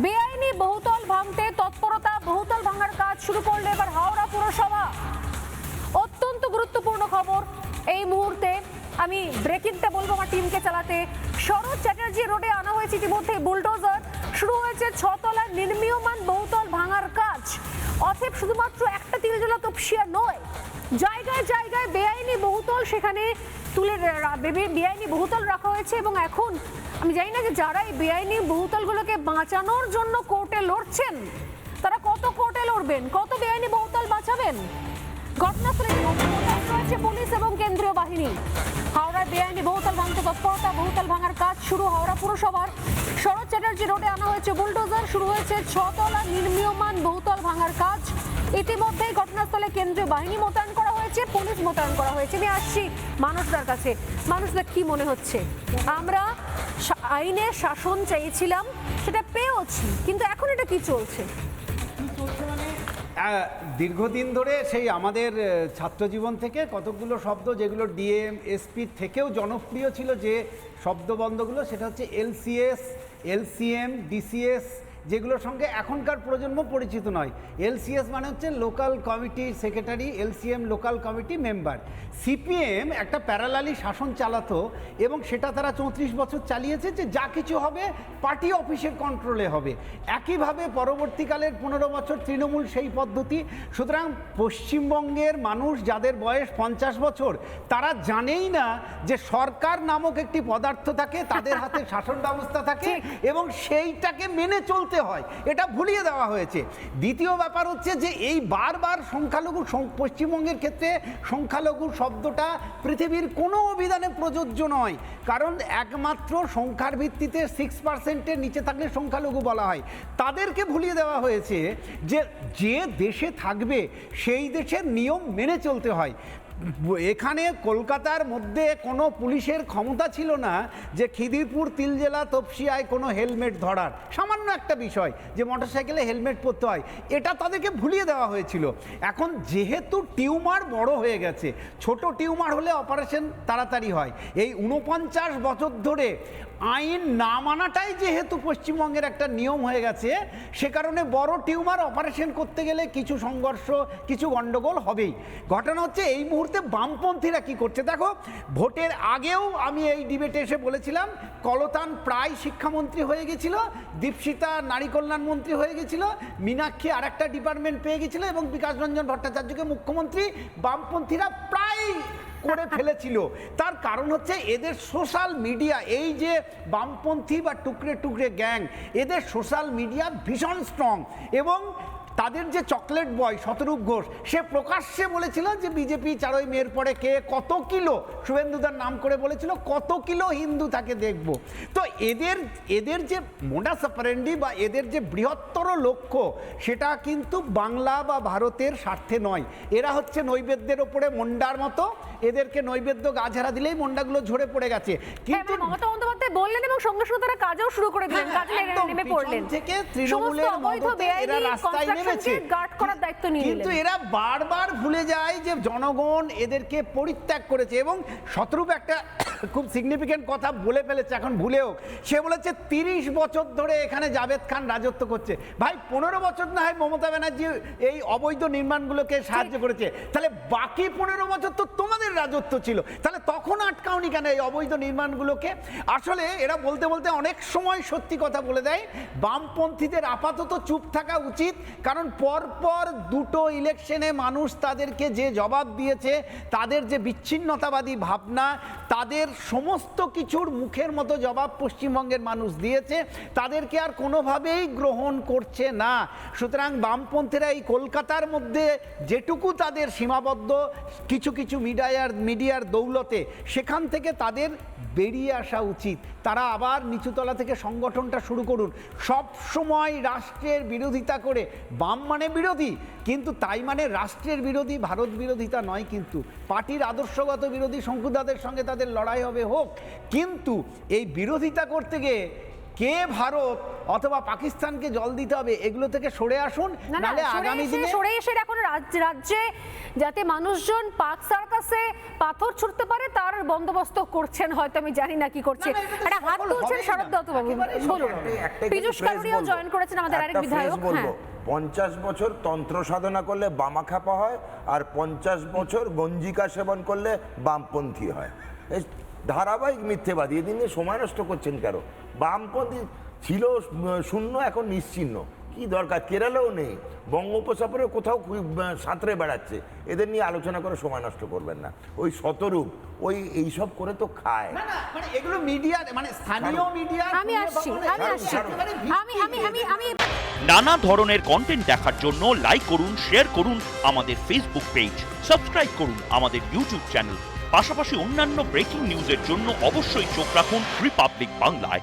বেআইনি বহুতল ভাঙতে তৎপরতা, বহুতল ভাঙার কাজ শুরু করলে এবার হাওড়া পুরসভা। অত্যন্ত গুরুত্বপূর্ণ খবর এই মুহূর্তে। আমি ব্রেকিংটা বলবো আমার টিমকে চালাতে। শরৎ চ্যাটার্জি রোডে আনা হয়েছে ইতিমধ্যে বুলডোজার। শুরু হয়েছে 6 তলার নির্মীয়মান বহুতল ভাঙার কাজ। অতএব শুধুমাত্র একটা তিলজলা তপসিয়া নয়, জায়গায় জায়গায় বেআইনি বহুতল সেখানে তুলে বেআইনি বহুতল রাখা হয়েছে। এবং এখন আমি জানি না যে যারা এই বেআইনি বহুতলগুলোকে বাঁচানোর জন্য কোর্টে লড়ছেন তারা কত কোর্টে লড়বেন, কত বেআইনি বহুতল বাঁচাবেন। ঘটনাস্থলে রয়েছে পুলিশ এবং কেন্দ্রীয় বাহিনী। হাওড়ায় বেআইনি বহুতল ভাঙতে তৎপরতা, বহুতল ভাঙার কাজ শুরু হাওড়া পুরসভার। শরৎ চ্যাটার্জি রোডে আনা হয়েছে বুলডোজার। শুরু হয়েছে 6 তলা নির্মীয়মান বহুতল ভাঙার কাজ। ইতিমধ্যেই ঘটনাস্থলে কেন্দ্রীয় বাহিনী মোতায়েন করা হয়েছে, পুলিশ মোতায়েন করা হয়েছে। আমি আসছি মানুষদের কাছে। মানুষদের কি মনে হচ্ছে? আমরা আইনের শাসন চাইছিলাম, সেটা পেয়েওছি, কিন্তু এখন এটা কি চলছে? দীর্ঘদিন ধরে সেই আমাদের ছাত্রজীবন থেকে কতগুলো শব্দ যেগুলো ডিএম এসপির থেকেও জনপ্রিয় ছিল, যে শব্দবন্ধগুলো, সেটা হচ্ছে এলসিএস, এলসিএম, ডিসিএস, যেগুলোর সঙ্গে এখনকার প্রজন্ম পরিচিত নয়। এলসিএস মানে হচ্ছে local committee secretary, LCM local committee member. CPM একটা প্যারালালি শাসন চালাতো এবং সেটা তারা 34 বছর চালিয়েছে, যে যা কিছু হবে পার্টি অফিসের কন্ট্রোলে হবে। একইভাবে পরবর্তীকালের 15 বছর তৃণমূল সেই পদ্ধতি। সুতরাং পশ্চিমবঙ্গের মানুষ যাদের বয়স 50 বছর তারা জানেই না যে সরকার নামক একটি পদার্থ থাকে, তাদের হাতে শাসন ব্যবস্থা থাকে এবং সেইটাকে মেনে চলতে হয়, এটা ভুলিয়ে দেওয়া হয়েছে। দ্বিতীয় ব্যাপার হচ্ছে যে এই বারবার সংখ্যালঘু, পশ্চিমবঙ্গের ক্ষেত্রে সংখ্যালঘু শব্দটা পৃথিবীর কোনো অভিধানে প্রযোজ্য নয়, কারণ একমাত্র সংখ্যার ভিত্তিতে 6%-এর নিচে থাকলে সংখ্যালঘু বলা হয়। তাদেরকে ভুলিয়ে দেওয়া হয়েছে যে যে দেশে থাকবে সেই দেশের নিয়ম মেনে চলতে হয়। এখানে কলকাতার মধ্যে কোনো পুলিশের ক্ষমতা ছিল না যে খিদিরপুর, তিলজেলা, তপসিয়ায় কোনো হেলমেট ধরার। সামান্য একটা বিষয় যে মোটরসাইকেলে হেলমেট পরতে হয়, এটা তাদেরকে ভুলিয়ে দেওয়া হয়েছিল। এখন যেহেতু টিউমার বড় হয়ে গেছে, ছোট টিউমার হলে অপারেশন তাড়াতাড়ি হয়। এই 49 বছর ধরে আইন না মানাটাই যেহেতু পশ্চিমবঙ্গের একটা নিয়ম হয়ে গেছে, সে কারণে বড় টিউমার অপারেশন করতে গেলে কিছু সংঘর্ষ, কিছু গণ্ডগোল হবেই। ঘটনা হচ্ছে এই মুহূর্তে বামপন্থীরা কি করছে দেখো। ভোটের আগেও আমি এই ডিবেটে এসে বলেছিলাম, কলতান প্রায় শিক্ষামন্ত্রী হয়ে গেছিল, দীপশিতা নারী কল্যাণ মন্ত্রী হয়ে গেছিল, মীনাক্ষী আর একটা ডিপার্টমেন্ট পেয়ে গেছিল এবং বিকাশ রঞ্জন ভট্টাচার্যকে মুখ্যমন্ত্রী বামপন্থীরা প্রায় করে ফেলেছিল। তার কারণ হচ্ছে এদের সোশ্যাল মিডিয়া, এই যে বামপন্থী বা টুকরে টুকরে গ্যাং, এদের সোশ্যাল মিডিয়া ভীষণ স্ট্রং। এবং তাদের যে চকলেট বয় শতরূপ ঘোষ, সে প্রকাশ্যে বলেছিল যে বিজেপি 4ই মের পরে কে কত কিলো, শুভেন্দুদার নাম করে বলেছিল কত কিলো হিন্দু তাকে দেখব। তো এদের যে মোডাস অপারেন্ডি বা এদের যে বৃহত্তর লক্ষ্য, সেটা কিন্তু বাংলা বা ভারতের স্বার্থে নয়। এরা হচ্ছে নৈবেদ্যের ওপরে মন্ডার মতো, এদেরকে নৈবেদ্য গাছাড়া দিলেই মন্ডাগুলো ঝরে পড়ে গেছে। কিন্তু মমতা বন্দ্যোপাধ্যায় বললেন এবং সঙ্গে সঙ্গে তারা কাজও শুরু করে দিলেন, কাজে নেমে পড়লেন থেকে তৃণমূলের মদতে এরা রাস্তায় নেমেছে। কিন্তু এরা বারবার ভুলে যায় যে জনগণ এদেরকে পরিত্যাগ করেছে। এবং শতরূপ একটা খুব সিগনিফিকেন্ট কথা বলে ফেলেছে এখন ভুলেও। সে বলেছে 30 বছর ধরে এখানে জাভেদ খান রাজত্ব করছে। ভাই 15 বছর না হয় মমতা ব্যানার্জি এই অবৈধ নির্মাণগুলোকে সাহায্য করেছে, তাহলে বাকি 15 বছর তো তোমাদের রাজত্ব ছিল, তাহলে তখন আটকাওনি কেন এই অবৈধ নির্মাণগুলোকে? আসলে এরা বলতে বলতে অনেক সময় সত্যি কথা বলে দেয়। বামপন্থীদের আপাতত চুপ থাকা উচিত, কারণ পরপর দুটো ইলেকশনে মানুষ তাদেরকে যে জবাব দিয়েছে, তাদের যে বিচ্ছিন্নতাবাদী ভাবনা, তাদের সমস্ত কিছুর মুখের মতো জবাব পশ্চিমবঙ্গের মানুষ দিয়েছে, তাদেরকে আর কোনোভাবেই গ্রহণ করছে না। সুতরাং বামপন্থীরা এই কলকাতার মধ্যে যেটুকু তাদের সীমাবদ্ধ কিছু কিছু মিডিয়ার দৌলতে, সেখান থেকে তাদের বেরিয়ে আসা উচিত। তারা আবার নিচুতলা থেকে সংগঠনটা শুরু করুন। সব সময় রাষ্ট্রের বিরোধিতা করে, বাম মানে বিরোধী, কিন্তু তাই মানে রাষ্ট্রের বিরোধী, ভারত বিরোধিতা নয়। কিন্তু পার্টির আদর্শগত বিরোধী শঙ্কুদাদের সঙ্গে তাদের লড়াই হবে, হোক, কিন্তু এই বিরোধিতা করতে গিয়ে কে ভারত অথবা পাকিস্তানকে জল দিতে হবে এগুলো থেকে সরে আসুন, না না নাহলে আগামী দিনে সরে এসে এখন রাজ্যে যাতে মানুষজন পাক সার্কাসে পাথর ছুটতে পারে তার বন্দোবস্ত করছেন, হয়তো আমি জানি না কি করছে। না, এটা তো একটা হাত সফল তুলছেন হবেই শরৎ না। দত্ত বাবু, একেবারেই বলুন। একটাই পীযূষ phrase কারুরিয়াও বলবো। জয়েন করেছেন আমাদের আরেক একটা বিধায়ক। phrase বলবো, হ্যাঁ 50 বছর তন্ত্র সাধনা করলে বামাখ্যাপা হয়, আর 50 বছর গঞ্জিকা সেবন করলে বামপন্থী হয়। এই ধারাবাহিক মিথ্যেবাদী, এদিন নিয়ে সময় নষ্ট করছেন কেন? বামপন্থী ছিল শূন্য, এখন নিশ্চিহ্ন। কি দরকার? কেরালেও নেই, বঙ্গোপসাগরে কোথাও সাঁতরে বেড়াচ্ছে। এদের নিয়ে আলোচনা করে সময় নষ্ট করবেন না। ওই শতরূপ, ওই এইসব করে তো খায়। না না, মানে এগুলো মিডিয়া, মানে স্থানীয় মিডিয়া। আমি আসছি। নানা ধরনের কন্টেন্ট দেখার জন্য লাইক করুন, শেয়ার করুন আমাদের ফেসবুক পেজ, সাবস্ক্রাইব করুন আমাদের ইউটিউব চ্যানেল। পাশাপাশি অন্যান্য ব্রেকিং নিউজের জন্য অবশ্যই চোখ রাখুন রিপাবলিক বাংলায়।